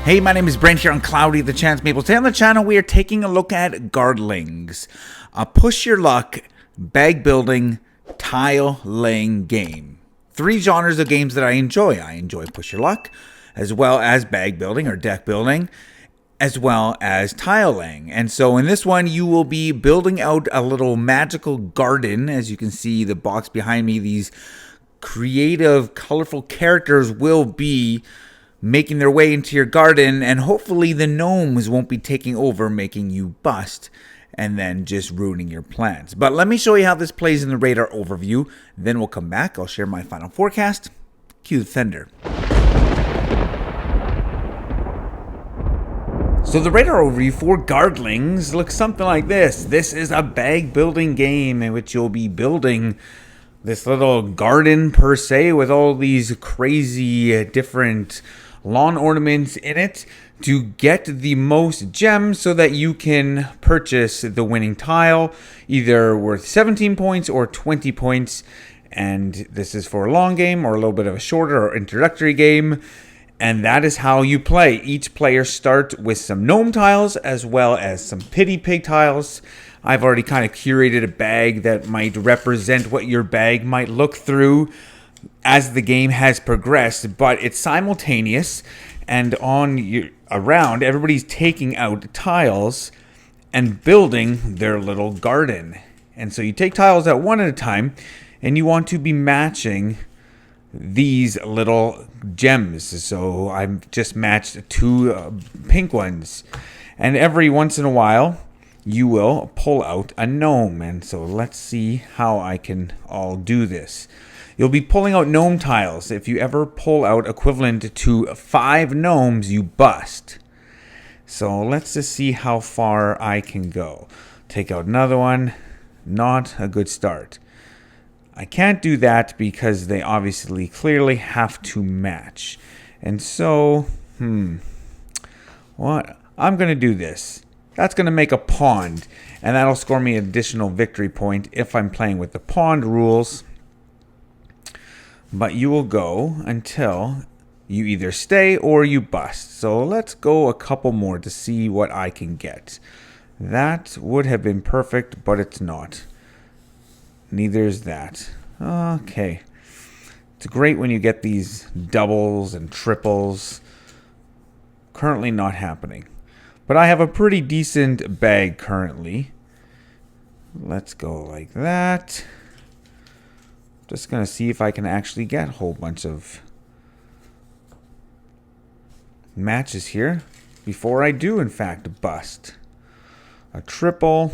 Hey, my name is Brent here on Cloudy the Chance of Meeples. Today on the channel, we are taking a look at Gardlings, a push your luck, bag building, tile laying game. Three genres of games that I enjoy. I enjoy push your luck, as well as bag building or deck building, as well as tile laying. And so in this one, you will be building out a little magical garden. As you can see, the box behind me, these creative, colorful characters will be making their way into your garden, and hopefully the gnomes won't be taking over, making you bust and then just ruining your plans. But let me show you how this plays in the radar overview. Then we'll come back. I'll share my final forecast. Cue the thunder. So the radar overview for Gardlings looks something like this. This is a bag building game in which you'll be building this little garden per se with all these crazy different lawn ornaments in it to get the most gems so that you can purchase the winning tile, either worth 17 points or 20 points. And this is for a long game or a little bit of a shorter or introductory game. And that is how you play. Each player starts with some gnome tiles as well as some pity pig tiles. I've already kind of curated a bag that might represent what your bag might look through as the game has progressed, but it's simultaneous, and around everybody's taking out tiles and building their little garden. And so you take tiles out one at a time, and you want to be matching these little gems. So I've just matched two pink ones, and every once in a while you will pull out a gnome. And so let's see how I can all do this. You'll be pulling out gnome tiles. If you ever pull out equivalent to 5 gnomes, you bust. So let's just see how far I can go. Take out another one. Not a good start. I can't do that because they obviously clearly have to match. And so, what? I'm going to do this. That's going to make a pond, and that'll score me an additional victory point if I'm playing with the pond rules. But you will go until you either stay or you bust. So let's go a couple more to see what I can get. That would have been perfect, but it's not. Neither is that. Okay. It's great when you get these doubles and triples. Currently not happening. But I have a pretty decent bag currently. Let's go like that. Just going to see if I can actually get a whole bunch of matches here before I do, in fact, bust. A triple.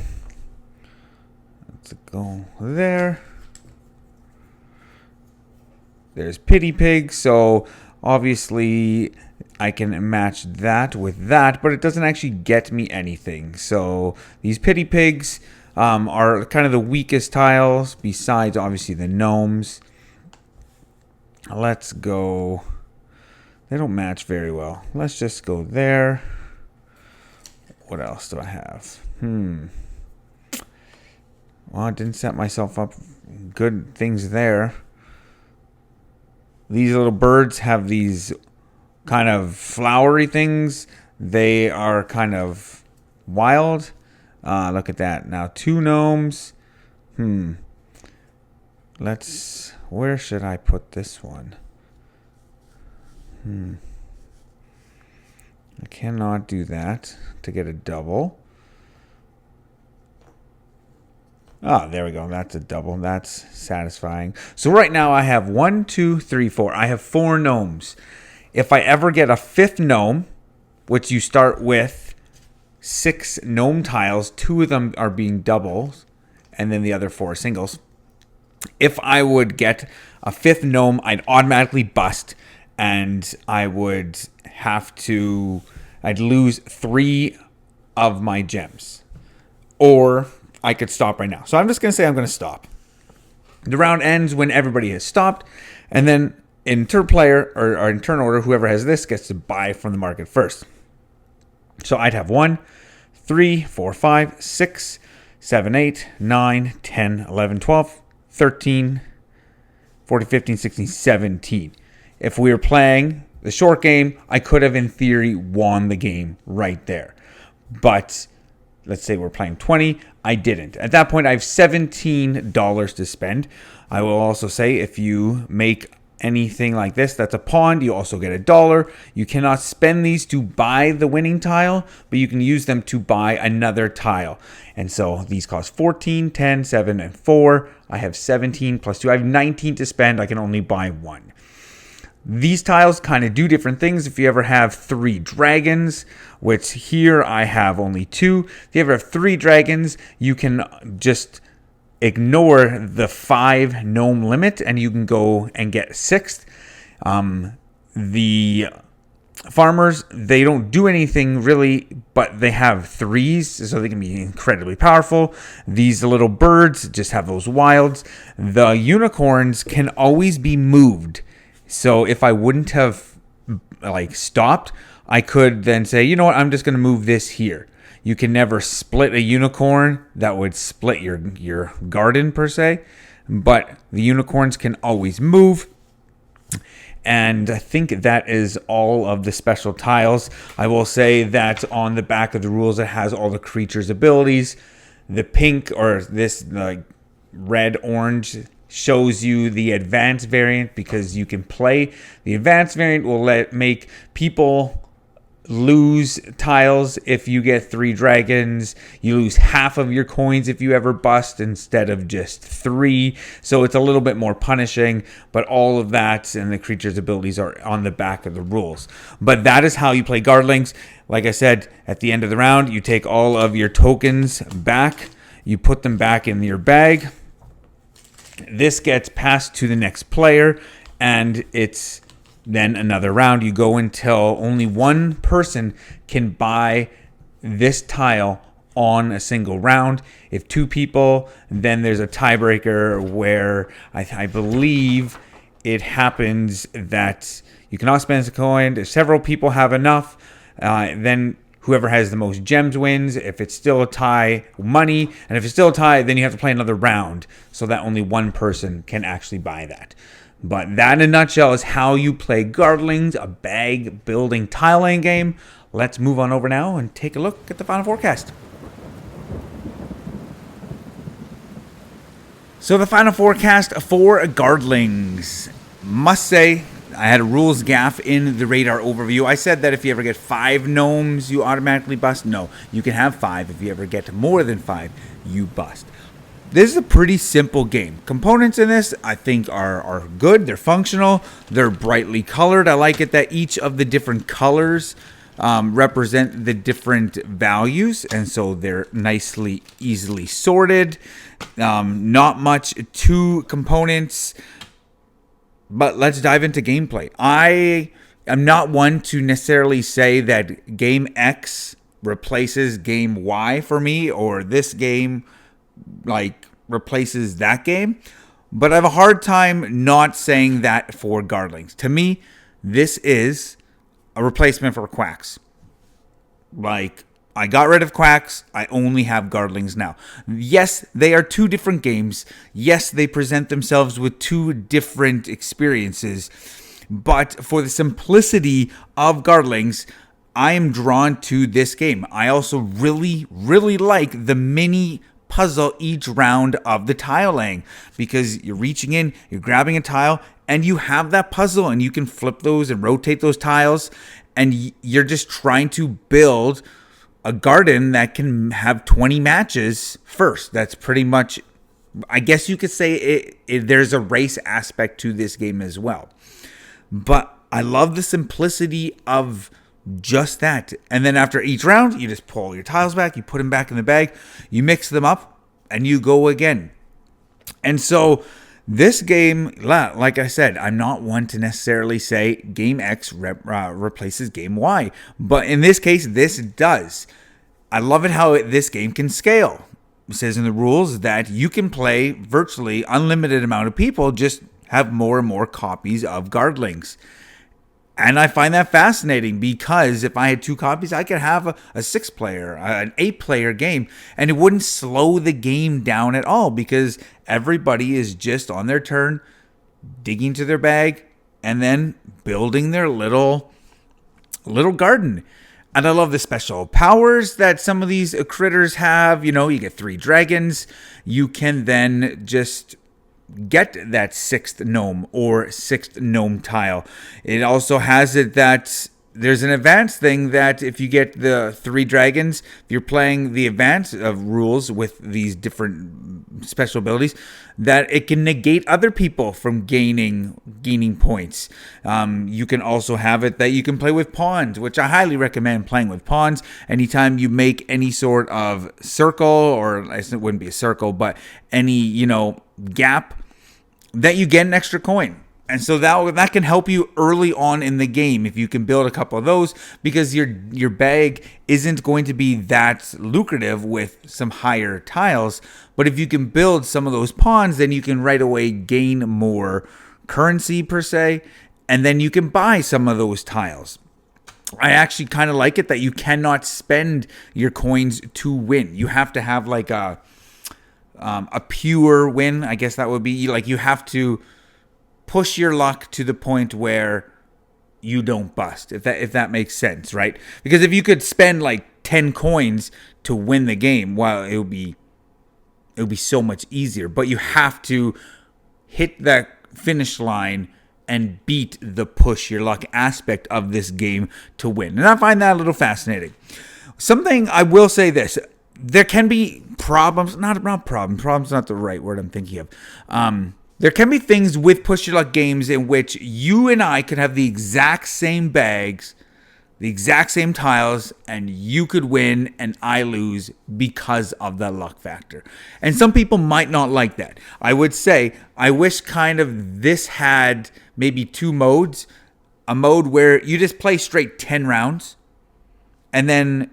Let's go there. There's pity pig, so obviously I can match that with that, but it doesn't actually get me anything. So these pity pigs are kind of the weakest tiles besides obviously the gnomes. Let's go. They don't match very well. Let's just go there. What else do I have? Well, I didn't set myself up good things there. These little birds have these kind of flowery things. They are kind of wild. Look at that. Now 2 gnomes. Where should I put this one? I cannot do that to get a double. There we go. That's a double. That's satisfying. So right now I have 1, 2, 3, 4. I have 4 gnomes. If I ever get a 5th gnome, which you start with 6 gnome tiles, 2 of them are being doubles, and then the other 4 singles. If I would get a 5th gnome, I'd automatically bust, and I'd lose 3 of my gems. Or I could stop right now. So I'm just going to say I'm going to stop. The round ends when everybody has stopped, and then in turn player or in turn order, whoever has this gets to buy from the market first. So I'd have 1, 3, 4, 5, 6, 7, 8, 9, 10, 11, 12, 13, 14, 15, 16, 17. If we were playing the short game, I could have in theory won the game right there. But let's say we're playing 20, I didn't. At that point, I have $17 to spend. I will also say if you make anything like this that's a pawn, you also get $1. You cannot spend these to buy the winning tile, but you can use them to buy another tile. And so these cost 14, 10, 7, and 4. I have 17 plus 2. I have 19 to spend. I can only buy one. These tiles kind of do different things. If you ever have 3 dragons, which here I have only 2. If you ever have 3 dragons, you can just ignore the 5 gnome limit and you can go and get 6th. The farmers, they don't do anything really, but they have 3s, so they can be incredibly powerful. These little birds just have those wilds. The unicorns can always be moved. So if I wouldn't have stopped, I could then say, you know what, I'm just going to move this here. You can never split a unicorn. That would split your garden per se. But the unicorns can always move. And I think that is all of the special tiles. I will say that on the back of the rules, it has all the creatures' abilities. The pink or this red, orange shows you the advanced variant because you can play. The advanced variant will make people lose tiles if you get 3 dragons. You lose half of your coins if you ever bust instead of just 3. So it's a little bit more punishing, but all of that and the creature's abilities are on the back of the rules. But that is how you play Gardlings. Like I said, at the end of the round, you take all of your tokens back. You put them back in your bag. This gets passed to the next player, and it's then another round. You go until only one person can buy this tile on a single round. If 2 people, then there's a tiebreaker where I believe it happens that you cannot spend a coin. If several people have enough, then whoever has the most gems wins. If it's still a tie, money. And if it's still a tie, then you have to play another round so that only one person can actually buy that. But that in a nutshell is how you play Gardlings, a bag building tiling game. Let's move on over now and take a look at the final forecast. So the final forecast for Gardlings. Must say, I had a rules gaffe in the radar overview. I said that if you ever get 5 gnomes, you automatically bust. No, you can have 5. If you ever get more than 5, you bust. This is a pretty simple game. Components in this, I think, are good. They're functional. They're brightly colored. I like it that each of the different colors represent the different values. And so they're nicely, easily sorted. Not much to components. But let's dive into gameplay. I am not one to necessarily say that game X replaces game Y for me, or this game replaces that game. But I have a hard time not saying that for Gardlings. To me, this is a replacement for Quacks. I got rid of Quacks. I only have Gardlings now. Yes, they are 2 different games. Yes, they present themselves with 2 different experiences. But for the simplicity of Gardlings, I am drawn to this game. I also really, really like the mini puzzle each round of the tile laying, because you're reaching in, you're grabbing a tile, and you have that puzzle, and you can flip those and rotate those tiles, and you're just trying to build a garden that can have 20 matches first. That's pretty much, I guess you could say there's a race aspect to this game as well. But I love the simplicity of just that. And then after each round, you just pull your tiles back, you put them back in the bag, you mix them up, and you go again. And so this game, like I said, I'm not one to necessarily say game X replaces game Y. But in this case, this does. I love it how this game can scale. It says in the rules that you can play virtually unlimited amount of people, just have more and more copies of Gardlings. And I find that fascinating, because if I had 2 copies, I could have a 6-player, an 8-player game, and it wouldn't slow the game down at all, because everybody is just on their turn, digging to their bag, and then building their little garden. And I love the special powers that some of these critters have. You know, you get 3 dragons. You can then just get that 6th gnome or 6th gnome tile. It also has it that there's an advanced thing that if you get the 3 dragons, if you're playing the advanced rules with these different special abilities, that it can negate other people from gaining points. You can also have it that you can play with pawns, which I highly recommend playing with pawns. Anytime you make any sort of circle, or it wouldn't be a circle, but any, gap, that you get an extra coin. And so that can help you early on in the game if you can build a couple of those, because your bag isn't going to be that lucrative with some higher tiles. But if you can build some of those pawns, then you can right away gain more currency per se, and then you can buy some of those tiles. I actually kind of like it that you cannot spend your coins to win. You have to have like a pure win. I guess that would be like you have to push your luck to the point where you don't bust, if that makes sense, right? Because if you could spend like 10 coins to win the game, well, it would be so much easier. But you have to hit that finish line and beat the push your luck aspect of this game to win. And I find that a little fascinating. Something I will say this. There can be problems, not problems, not the right word I'm thinking of. There can be things with push your luck games in which you and I could have the exact same bags, the exact same tiles, and you could win and I lose because of the luck factor. And some people might not like that. I would say, I wish kind of this had maybe 2 modes. A mode where you just play straight 10 rounds, and then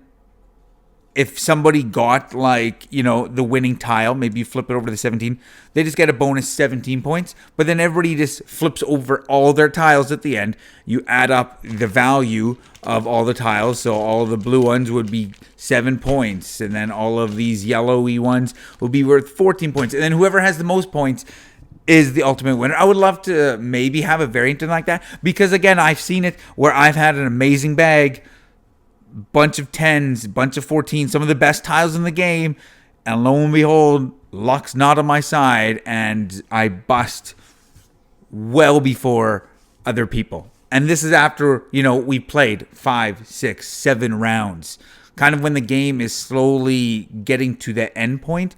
if somebody got the winning tile, maybe you flip it over to the 17, they just get a bonus 17 points. But then everybody just flips over all their tiles at the end. You add up the value of all the tiles. So all the blue ones would be 7 points. And then all of these yellowy ones will be worth 14 points. And then whoever has the most points is the ultimate winner. I would love to maybe have a variant like that. Because again, I've seen it where I've had an amazing bag, bunch of 10s, bunch of 14s, some of the best tiles in the game, and lo and behold, luck's not on my side, and I bust well before other people. And this is after, we played 5, 6, 7 rounds, kind of when the game is slowly getting to the end point.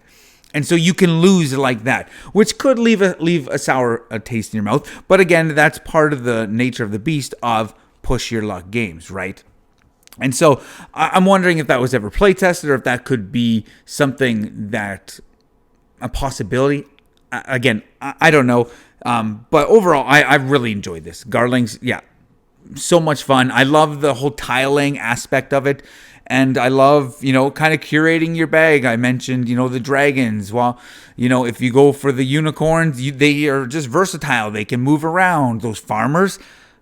And so you can lose like that, which could leave a sour taste in your mouth. But again, that's part of the nature of the beast of push your luck games, right? And so I'm wondering if that was ever play tested, or if that could be something a possibility. Again, I don't know. But overall, I really enjoyed this. Gardlings, yeah, so much fun. I love the whole tiling aspect of it. And I love, kind of curating your bag. I mentioned, the dragons. Well, if you go for the unicorns, they are just versatile. They can move around. Those farmers,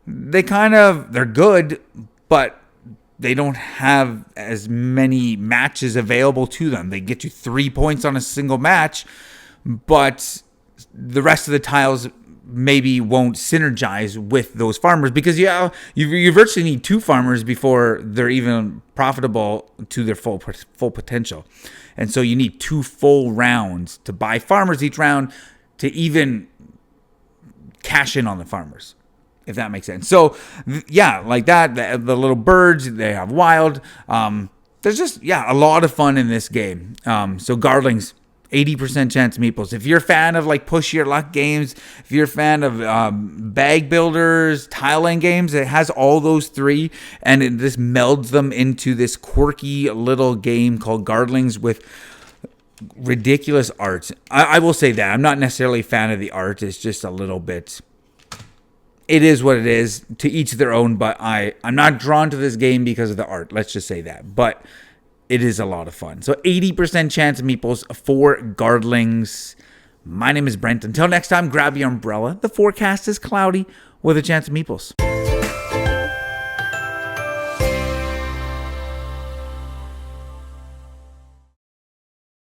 they're good, but they don't have as many matches available to them. They get you 3 points on a single match, but the rest of the tiles maybe won't synergize with those farmers, because you virtually need 2 farmers before they're even profitable to their full potential. And so you need 2 full rounds to buy farmers each round to even cash in on the farmers, if that makes sense. So, yeah, like that, the little birds, they have wild. There's just, a lot of fun in this game. So Gardlings, 80% chance of meeples. If you're a fan of push your luck games, if you're a fan of bag builders, tiling games, it has all those 3, and it just melds them into this quirky little game called Gardlings with ridiculous art. I will say that I'm not necessarily a fan of the art. It's just a little bit. It is what it is, to each their own, but I'm not drawn to this game because of the art. Let's just say that. But it is a lot of fun. So 80% chance of meeples for Gardlings. My name is Brent. Until next time, grab your umbrella. The forecast is cloudy with a chance of meeples.